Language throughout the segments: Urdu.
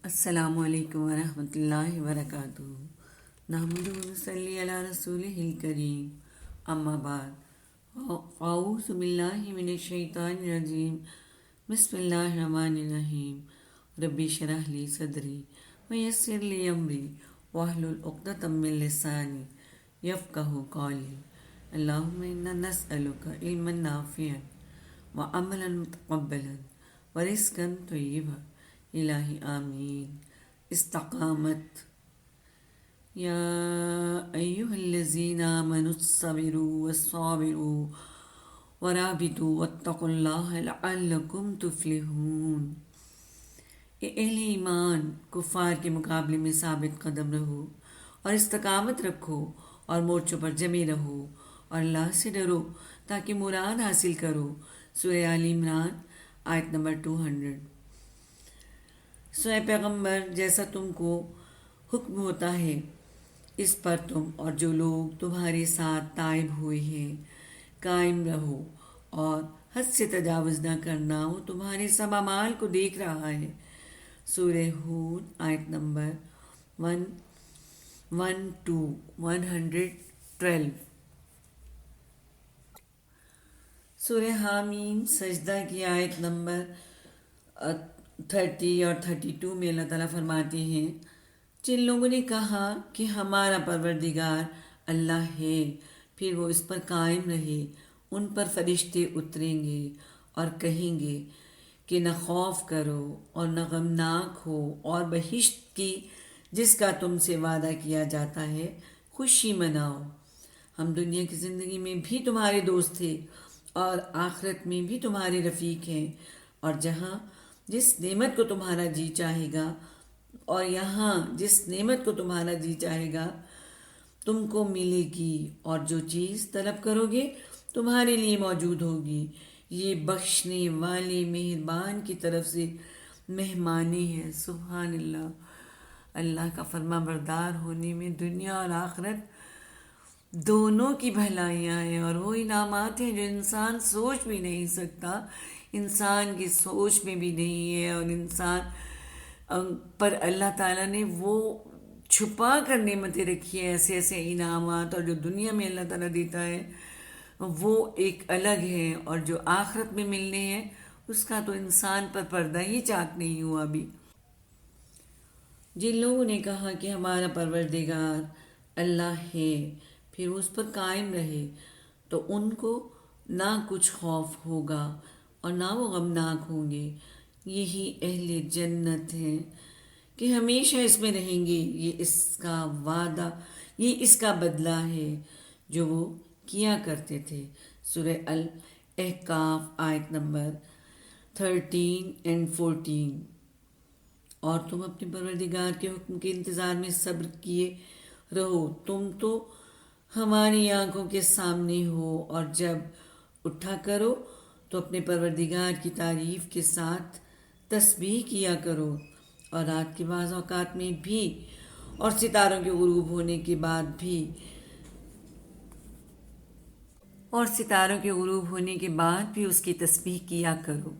السلام علیکم ورحمۃ اللہ وبرکاتہ۔ نحمدہ و نصلی علی رسولہ الکریم، اما بعد، اعوذ باللہ من الشیطان الرجیم، بسم اللہ الرحمن الرحیم۔ ربی اشرح لی صدری ویسر لی امری واحلل عقدۃ من لسانی یفقہوا قولی۔ اللہم انا نسألک علما نافعا وعملا متقبلا ورزقا طیبا، الہی آمین۔ استقامت۔ یا ایہا الذین آمنوا اصبروا والصابروا ورابطوا واتقوا اللہ لعلکم تفلحون۔ اے اہل ایمان، کفار کے مقابلے میں ثابت قدم رہو اور استقامت رکھو اور مورچوں پر جمے رہو اور اللہ سے ڈرو تاکہ مراد حاصل کرو۔ سورہ آل عمران آیت نمبر 200۔ اے پیغمبر، جیسا تم کو حکم ہوتا ہے اس پر تم اور جو لوگ تمہارے ساتھ تائب ہوئے ہیں قائم رہو، اور حد سے تجاوز نہ کرنا، وہ تمہارے سب اعمال کو دیکھ رہا ہے۔ سورہ ہود آیت نمبر 112۔ سورہ حامیم سجدہ کی آیت نمبر 30 اور 32 میں اللہ تعالیٰ فرماتے ہیں، جن لوگوں نے کہا کہ ہمارا پروردگار اللہ ہے، پھر وہ اس پر قائم رہے، ان پر فرشتے اتریں گے اور کہیں گے کہ نہ خوف کرو اور نہ غمناک ہو، اور بہشت کی جس کا تم سے وعدہ کیا جاتا ہے خوشی مناؤ۔ ہم دنیا کی زندگی میں بھی تمہارے دوست تھے اور آخرت میں بھی تمہارے رفیق ہیں، اور جہاں جس نعمت کو تمہارا جی چاہے گا اور یہاں جس نعمت کو تمہارا جی چاہے گا تم کو ملے گی، اور جو چیز طلب کرو گے تمہارے لیے موجود ہوگی۔ یہ بخشنے والے مہربان کی طرف سے مہمانی ہے۔ سبحان اللہ۔ اللہ کا فرما بردار ہونے میں دنیا اور آخرت دونوں کی بھلائیاں ہیں، اور وہ انعامات ہیں جو انسان سوچ بھی نہیں سکتا، انسان کی سوچ میں بھی نہیں ہے، اور انسان پر اللہ تعالیٰ نے وہ چھپا کر نعمتیں رکھی ہیں، ایسے ایسے انعامات، اور جو دنیا میں اللہ تعالیٰ دیتا ہے وہ ایک الگ ہے، اور جو آخرت میں ملنے ہیں اس کا تو انسان پر پردہ ہی چاک نہیں ہوا ابھی۔ جن لوگوں نے کہا کہ ہمارا پروردگار اللہ ہے، پھر اس پر قائم رہے، تو ان کو نہ کچھ خوف ہوگا اور نہ وہ غمناک ہوں گے۔ یہی اہل جنت ہیں کہ ہمیشہ اس میں رہیں گے۔ یہ اس کا وعدہ، یہ اس کا بدلہ ہے جو وہ کیا کرتے تھے۔ سورہ الاحقاف آیت نمبر 13 اور 14۔ اور تم اپنے پروردگار کے حکم کے انتظار میں صبر کیے رہو، تم تو ہماری آنکھوں کے سامنے ہو، اور جب اٹھا کرو تو اپنے پروردگار کی تعریف کے ساتھ تسبیح کیا کرو، اور رات کے بعض اوقات میں بھی، اور ستاروں کے غروب ہونے کے بعد بھی، اس کی تسبیح کیا کرو۔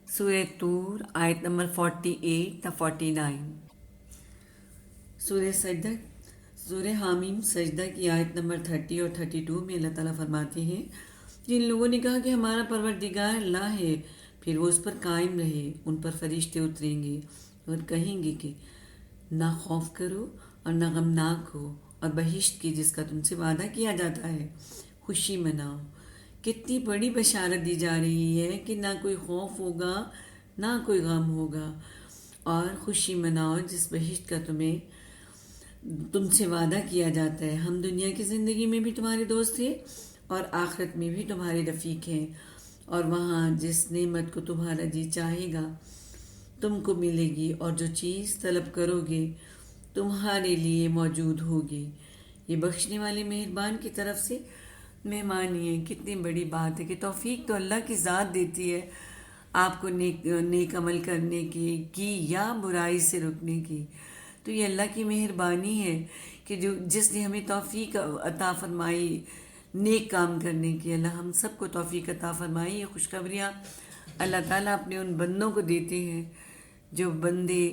سورہ طور آیت نمبر 48 تا 49۔ سورہ حامیم سجدہ کی آیت نمبر 30 اور 32 میں اللہ تعالیٰ فرماتے ہیں، جن لوگوں نے کہا کہ ہمارا پروردگار اللہ ہے، پھر وہ اس پر قائم رہے، ان پر فرشتے اتریں گے اور کہیں گے کہ نہ خوف کرو اور نہ غمناک ہو، اور بہشت کی جس کا تم سے وعدہ کیا جاتا ہے خوشی مناؤ۔ کتنی بڑی بشارت دی جا رہی ہے کہ نہ کوئی خوف ہوگا نہ کوئی غم ہوگا، اور خوشی مناؤ جس بہشت کا تم سے وعدہ کیا جاتا ہے۔ ہم دنیا کی زندگی میں بھی تمہارے دوست ہیں اور آخرت میں بھی تمہارے رفیق ہیں، اور وہاں جس نعمت کو تمہارا جی چاہے گا تم کو ملے گی، اور جو چیز طلب کرو گے تمہارے لیے موجود ہوگی۔ یہ بخشنے والے مہربان کی طرف سے مہمانی ہے۔ کتنی بڑی بات ہے کہ توفیق تو اللہ کی ذات دیتی ہے آپ کو نیک عمل کرنے کی یا برائی سے رکنے کی۔ تو یہ اللہ کی مہربانی ہے کہ جس نے ہمیں توفیق عطا فرمائی نیک کام کرنے کی۔ اللہ ہم سب کو توفیق عطا فرمائی۔ یہ خوشخبریاں اللہ تعالیٰ اپنے ان بندوں کو دیتے ہیں جو بندے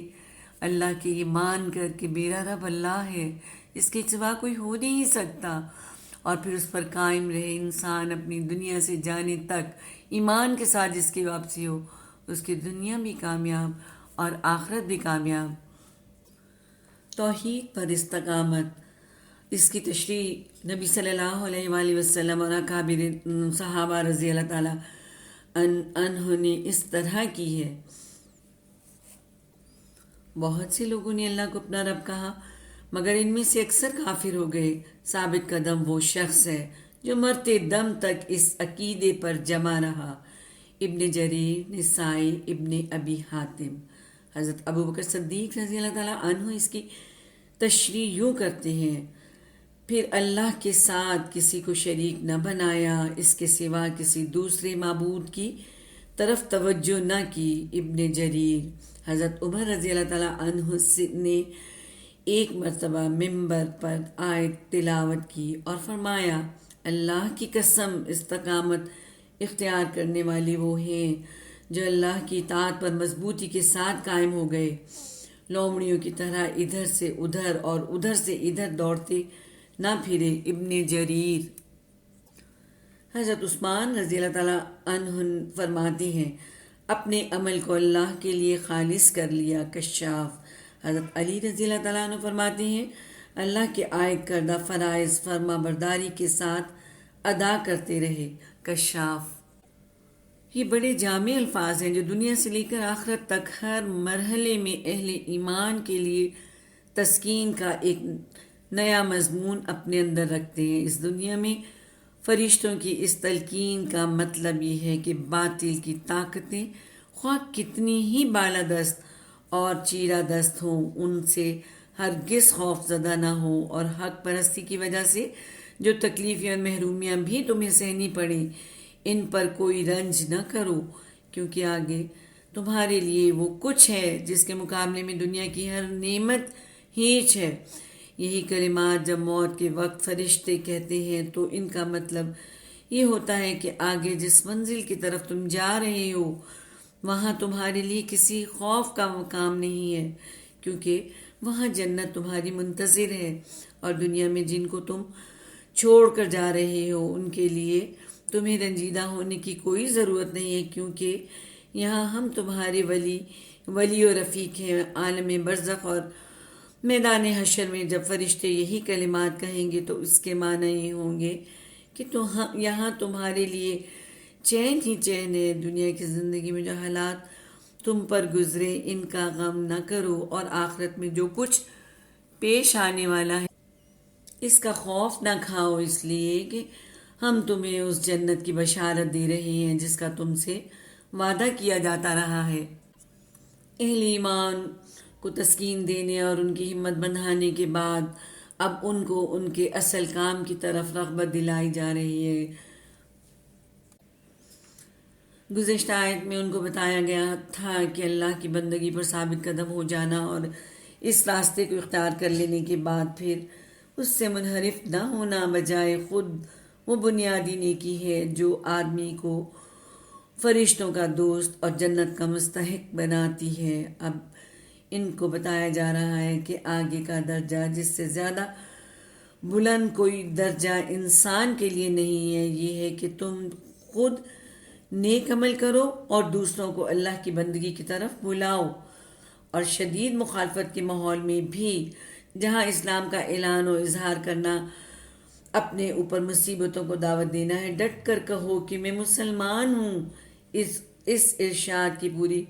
اللہ کے یہ مان کر کہ میرا رب اللہ ہے، اس کے سوا کوئی ہو نہیں سکتا، اور پھر اس پر قائم رہے انسان اپنی دنیا سے جانے تک، ایمان کے ساتھ جس کی واپسی ہو، اس کی دنیا بھی کامیاب اور آخرت بھی کامیاب۔ توحید پر استقامت، اس کی تشریح نبی صلی اللہ علیہ وآلہ وسلم اور اکابر صحابہ رضی اللہ تعالیٰ عنہ نے اس طرح کی ہے۔ بہت سے لوگوں نے اللہ کو اپنا رب کہا، مگر ان میں سے اکثر کافر ہو گئے۔ ثابت قدم وہ شخص ہے جو مرتے دم تک اس عقیدے پر جمع رہا۔ ابن جریر، نسائی، ابن ابی حاتم۔ حضرت ابو بکر صدیق رضی اللہ تعالیٰ عنہ اس کی تشریح یوں کرتے ہیں: پھر اللہ کے ساتھ کسی کو شریک نہ بنایا، اس کے سوا کسی دوسرے معبود کی طرف توجہ نہ کی۔ ابن جریر۔ حضرت عمر رضی اللہ تعالیٰ عنہ نے ایک مرتبہ منبر پر آیت تلاوت کی اور فرمایا: اللہ کی قسم، استقامت اختیار کرنے والے وہ ہیں جو اللہ کی اطاعت پر مضبوطی کے ساتھ قائم ہو گئے، لومڑیوں کی طرح ادھر سے ادھر اور ادھر سے ادھر دوڑتے نہ پھرے۔ ابن جریر۔ حضرت عثمان رضی اللہ تعالیٰ عنہ فرماتے ہیں: اپنے عمل کو اللہ کے لیے خالص کر لیا۔ کشاف۔ حضرت علی رضی اللہ تعالیٰ عنہ فرماتے ہیں: اللہ کے عائد کردہ فرائض فرما برداری کے ساتھ ادا کرتے رہے۔ کشاف۔ یہ بڑے جامع الفاظ ہیں جو دنیا سے لے کر آخرت تک ہر مرحلے میں اہل ایمان کے لیے تسکین کا ایک نیا مضمون اپنے اندر رکھتے ہیں۔ اس دنیا میں فرشتوں کی اس تلقین کا مطلب یہ ہے کہ باطل کی طاقتیں خواہ کتنی ہی بالادست اور چیرہ دست ہوں، ان سے ہرگز خوف زدہ نہ ہو، اور حق پرستی کی وجہ سے جو تکلیفیں اور محرومیاں بھی تمہیں سہنی پڑیں، ان پر کوئی رنج نہ کرو، کیونکہ آگے تمہارے لیے وہ کچھ ہے جس کے مقابلے میں دنیا کی ہر نعمت ہیچ ہے۔ یہی کلمات جب موت کے وقت فرشتے کہتے ہیں تو ان کا مطلب یہ ہوتا ہے کہ آگے جس منزل کی طرف تم جا رہے ہو، وہاں تمہارے لیے کسی خوف کا مقام نہیں ہے، کیونکہ وہاں جنت تمہاری منتظر ہے، اور دنیا میں جن کو تم چھوڑ کر جا رہے ہو ان کے لیے تمہیں رنجیدہ ہونے کی کوئی ضرورت نہیں ہے، کیونکہ یہاں ہم تمہارے ولی و رفیق ہیں۔ عالم برزخ اور میدان حشر میں جب فرشتے یہی کلمات کہیں گے تو اس کے معنی یہ ہوں گے کہ یہاں تمہارے لیے چین ہی چین ہے۔ دنیا کی زندگی میں جو حالات تم پر گزرے ان کا غم نہ کرو، اور آخرت میں جو کچھ پیش آنے والا ہے اس کا خوف نہ کھاؤ، اس لیے کہ ہم تمہیں اس جنت کی بشارت دے رہے ہیں جس کا تم سے وعدہ کیا جاتا رہا ہے۔ اہل ایمان کو تسکین دینے اور ان کی ہمت بندھانے کے بعد اب ان کو ان کے اصل کام کی طرف رغبت دلائی جا رہی ہے۔ گزشتہ آیت میں ان کو بتایا گیا تھا کہ اللہ کی بندگی پر ثابت قدم ہو جانا اور اس راستے کو اختیار کر لینے کے بعد پھر اس سے منحرف نہ ہونا بجائے خود وہ بنیادی نیکی ہے جو آدمی کو فرشتوں کا دوست اور جنت کا مستحق بناتی ہے۔ اب ان کو بتایا جا رہا ہے کہ آگے کا درجہ جس سے زیادہ بلند کوئی درجہ انسان کے لیے نہیں ہے، یہ ہے کہ تم خود نیک عمل کرو اور دوسروں کو اللہ کی بندگی کی طرف بلاؤ، اور شدید مخالفت کے ماحول میں بھی جہاں اسلام کا اعلان و اظہار کرنا اپنے اوپر مصیبتوں کو دعوت دینا ہے، ڈٹ کر کہو کہ میں مسلمان ہوں۔ اس ارشاد کی پوری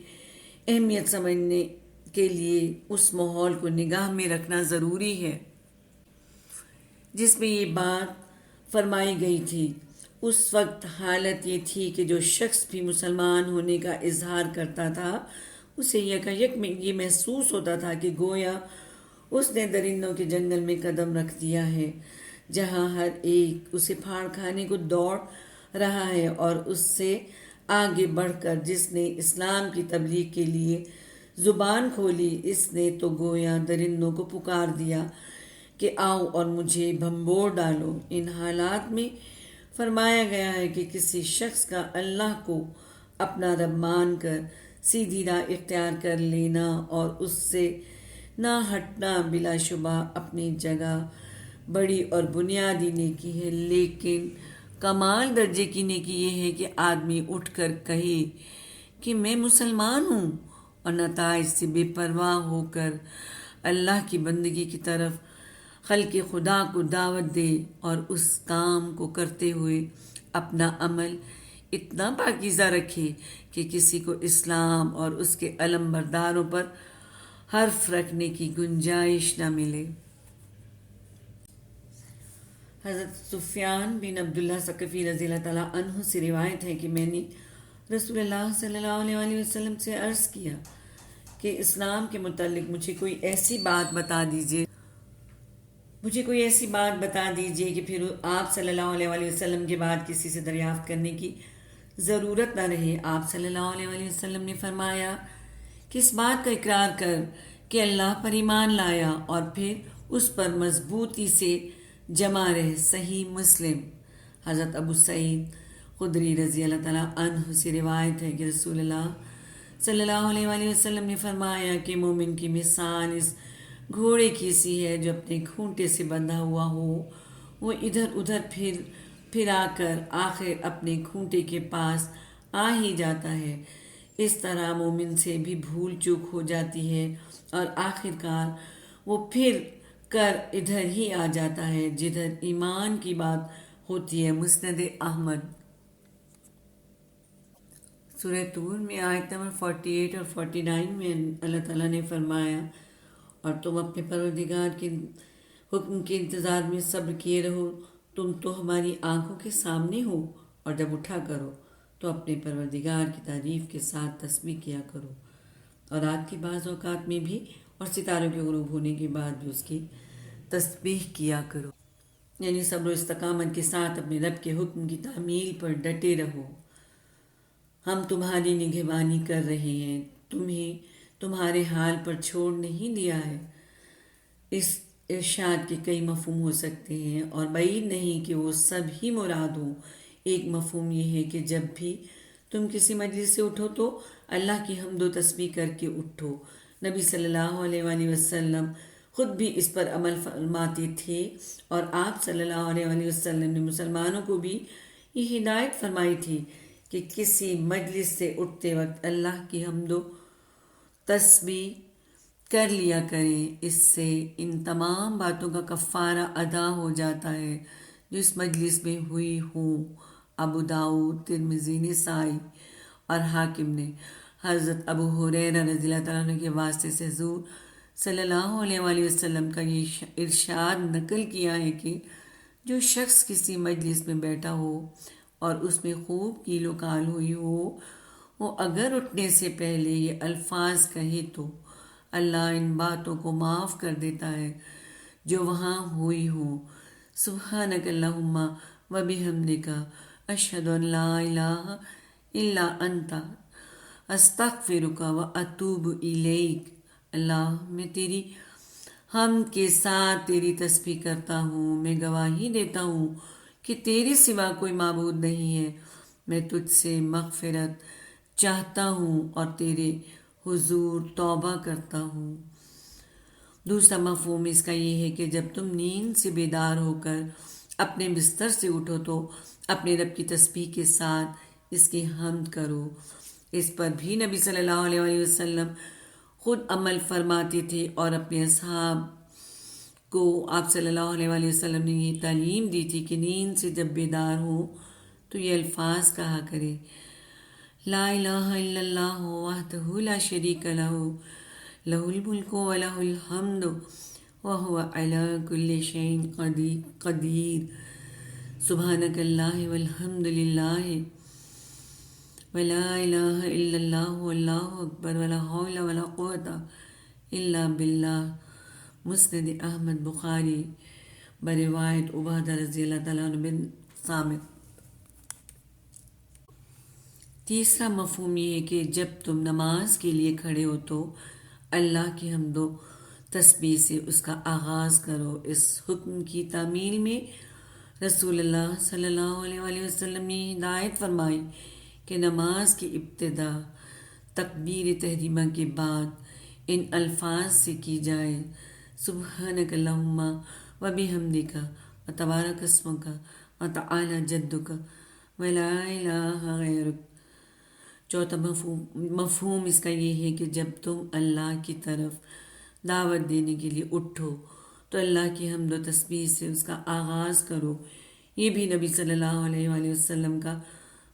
اہمیت سمجھنے کے لیے اس ماحول کو نگاہ میں رکھنا ضروری ہے جس میں یہ بات فرمائی گئی تھی۔ اس وقت حالت یہ تھی کہ جو شخص بھی مسلمان ہونے کا اظہار کرتا تھا اسے یکایک میں یہ محسوس ہوتا تھا کہ گویا اس نے درندوں کے جنگل میں قدم رکھ دیا ہے، جہاں ہر ایک اسے پھاڑ کھانے کو دوڑ رہا ہے، اور اس سے آگے بڑھ کر جس نے اسلام کی تبلیغ کے لیے زبان کھولی، اس نے تو گویا درندوں کو پکار دیا کہ آؤ اور مجھے بھنبور ڈالو۔ ان حالات میں فرمایا گیا ہے کہ کسی شخص کا اللہ کو اپنا رب مان کر سیدھی راہ اختیار کر لینا اور اس سے نہ ہٹنا بلا شبہ اپنی جگہ بڑی اور بنیادی نیکی ہے، لیکن کمال درجے کی نیکی یہ ہے کہ آدمی اٹھ کر کہے کہ میں مسلمان ہوں، اور نتائج سے بے پرواہ ہو کر اللہ کی بندگی کی طرف خلق خدا کو دعوت دے، اور اس کام کو کرتے ہوئے اپنا عمل اتنا پاکیزہ رکھے کہ کسی کو اسلام اور اس کے علم برداروں پر حرف رکھنے کی گنجائش نہ ملے۔ حضرت سفیان بن عبداللہ ثقفی رضی اللہ تعالیٰ عنہ سے روایت ہے کہ میں نے رسول اللہ صلی اللہ علیہ وآلہ وسلم سے عرض کیا کہ اسلام کے متعلق مجھے کوئی ایسی بات بتا دیجیے کہ پھر آپ صلی اللہ علیہ وآلہ وسلم کے بعد کسی سے دریافت کرنے کی ضرورت نہ رہے۔ آپ صلی اللہ علیہ وآلہ وسلم نے فرمایا کہ اس بات کا اقرار کر کہ اللہ پر ایمان لایا اور پھر اس پر مضبوطی سے جمع رہ۔ صحیح مسلم۔ حضرت ابو سعید خدری رضی اللہ تعالیٰ عنہ سے روایت ہے کہ رسول اللہ صلی اللہ علیہ وآلہ وسلم نے فرمایا کہ مومن کی مثال اس گھوڑے کی سی ہے جو اپنے کھونٹے سے بندھا ہوا ہو، وہ ادھر ادھر پھرا کر آخر اپنے کھونٹے کے پاس آ ہی جاتا ہے۔ اس طرح مومن سے بھی بھول چوک ہو جاتی ہے اور آخر کار وہ پھر کر ادھر ہی آ جاتا ہے جدھر ایمان کی بات ہوتی ہے۔ مسند احمد۔ سورہ طور میں آیت نمبر 48 اور 49 میں اللہ تعالیٰ نے فرمایا، اور تم اپنے پروردگار کے حکم کے انتظار میں صبر کیے رہو، تم تو ہماری آنکھوں کے سامنے ہو، اور جب اٹھا کرو تو اپنے پروردگار کی تعریف کے ساتھ تسبیح کیا کرو، اور رات کے بعض اوقات میں بھی اور ستاروں کے غروب ہونے کے بعد بھی اس کی تسبیح کیا کرو۔ یعنی صبر و استقامت کے ساتھ اپنے رب کے حکم کی تعمیل پر ڈٹے رہو۔ ہم تمہاری نگہبانی کر رہے ہیں، تمہیں تمہارے حال پر چھوڑ نہیں دیا ہے۔ اس ارشاد کے کئی مفہوم ہو سکتے ہیں اور بعید نہیں کہ وہ سب ہی مراد ہوں۔ ایک مفہوم یہ ہے کہ جب بھی تم کسی مجلس سے اٹھو تو اللہ کی حمد و تسبیح کر کے اٹھو۔ نبی صلی اللہ علیہ وآلہ وسلم خود بھی اس پر عمل فرماتے تھے، اور آپ صلی اللہ علیہ وآلہ وسلم نے مسلمانوں کو بھی یہ ہدایت فرمائی تھی کہ کسی مجلس سے اٹھتے وقت اللہ کی حمد و تسبیح کر لیا کریں، اس سے ان تمام باتوں کا کفارہ ادا ہو جاتا ہے جو اس مجلس میں ہوئی ہوں۔ ابو داؤد، ترمذی، نسائی اور حاکم نے حضرت ابو ہریرہ رضی اللہ تعالیٰ عنہ کے واسطے سے حضور صلی اللہ علیہ وآلہ وسلم کا یہ ارشاد نقل کیا ہے کہ جو شخص کسی مجلس میں بیٹھا ہو اور اس میں خوب کیل و کال ہوئی ہو، وہ اگر اٹھنے سے پہلے یہ الفاظ کہے تو اللہ ان باتوں کو معاف کر دیتا ہے جو وہاں ہوئی ہوں۔ سبحانک اللہم و بحمدک، اشہد ان لا الہ الا انت، استغفرک و اتوب الیک۔ اللہ، میں تیری حمد کے ساتھ تیری تسبیح کرتا ہوں، میں گواہی دیتا ہوں کہ تیرے سوا کوئی معبود نہیں ہے، میں تجھ سے مغفرت چاہتا ہوں اور تیرے حضور توبہ کرتا ہوں۔ دوسرا مفہوم اس کا یہ ہے کہ جب تم نیند سے بیدار ہو کر اپنے بستر سے اٹھو تو اپنے رب کی تسبیح کے ساتھ اس کی حمد کرو۔ اس پر بھی نبی صلی اللہ علیہ وآلہ وسلم خود عمل فرماتے تھے، اور اپنے اصحاب کو آپ صلی اللہ علیہ وآلہ وسلم نے یہ تعلیم دی تھی کہ نیند سے جب بیدار ہو تو یہ الفاظ کہا کرے: لا الہ الا اللہ وحدہ لا شریک لہ، لہ الملک و لہ الحمد وہو علی کل شیء قدیر، سبحانک اللہ والحمد للہ ولا الہ الا اللہ واللہ اکبر ولا حول ولا قوۃ الا باللہ۔ مسند احمد بخاری بروایت عبادہ رضی اللہ تعالیٰ عنہ بن صامت۔ تیسرا مفہوم یہ ہے کہ جب تم نماز کے لیے کھڑے ہو تو اللہ کی حمد و تسبیح سے اس کا آغاز کرو۔ اس حکم کی تعمیل میں رسول اللہ صلی اللہ علیہ وآلہ وسلم نے ہدایت فرمائی کہ نماز کی ابتدا تکبیر تحریمہ کے بعد ان الفاظ سے کی جائے: سبحانک اللہم و بحمدک و تبارک اسمک و تعالی جدک و لا الہ غیرک۔ چوتھا مفہوم اس کا یہ ہے کہ جب تم اللہ کی طرف دعوت دینے کے لیے اٹھو تو اللہ کی حمد و تسبیح سے اس کا آغاز کرو۔ یہ بھی نبی صلی اللہ علیہ وآلہ وسلم کا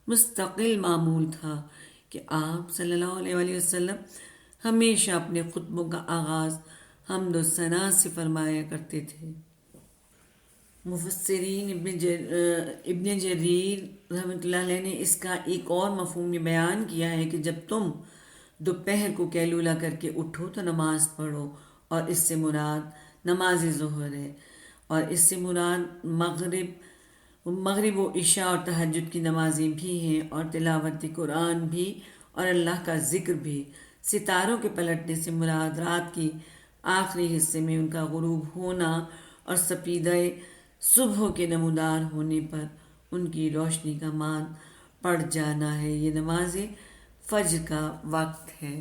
مستقل معمول تھا کہ آپ صلی اللہ علیہ وآلہ وسلم ہمیشہ اپنے خطبوں کا آغاز حمد و ثنا سے فرمایا کرتے تھے۔ مفسرین ابن جریر رحمۃ اللہ علیہ نے اس کا ایک اور مفہوم یہ بیان کیا ہے کہ جب تم دوپہر کو قیلولہ کر کے اٹھو تو نماز پڑھو، اور اس سے مراد نماز ظہر ہے، اور اس سے مراد مغرب و عشاء اور تہجد کی نمازیں بھی ہیں، اور تلاوت قرآن بھی، اور اللہ کا ذکر بھی۔ ستاروں کے پلٹنے سے مراد رات کی آخری حصے میں ان کا غروب ہونا اور سپیدہ صبح کے نمودار ہونے پر ان کی روشنی کا مان پڑ جانا ہے۔ یہ نماز فجر کا وقت ہے۔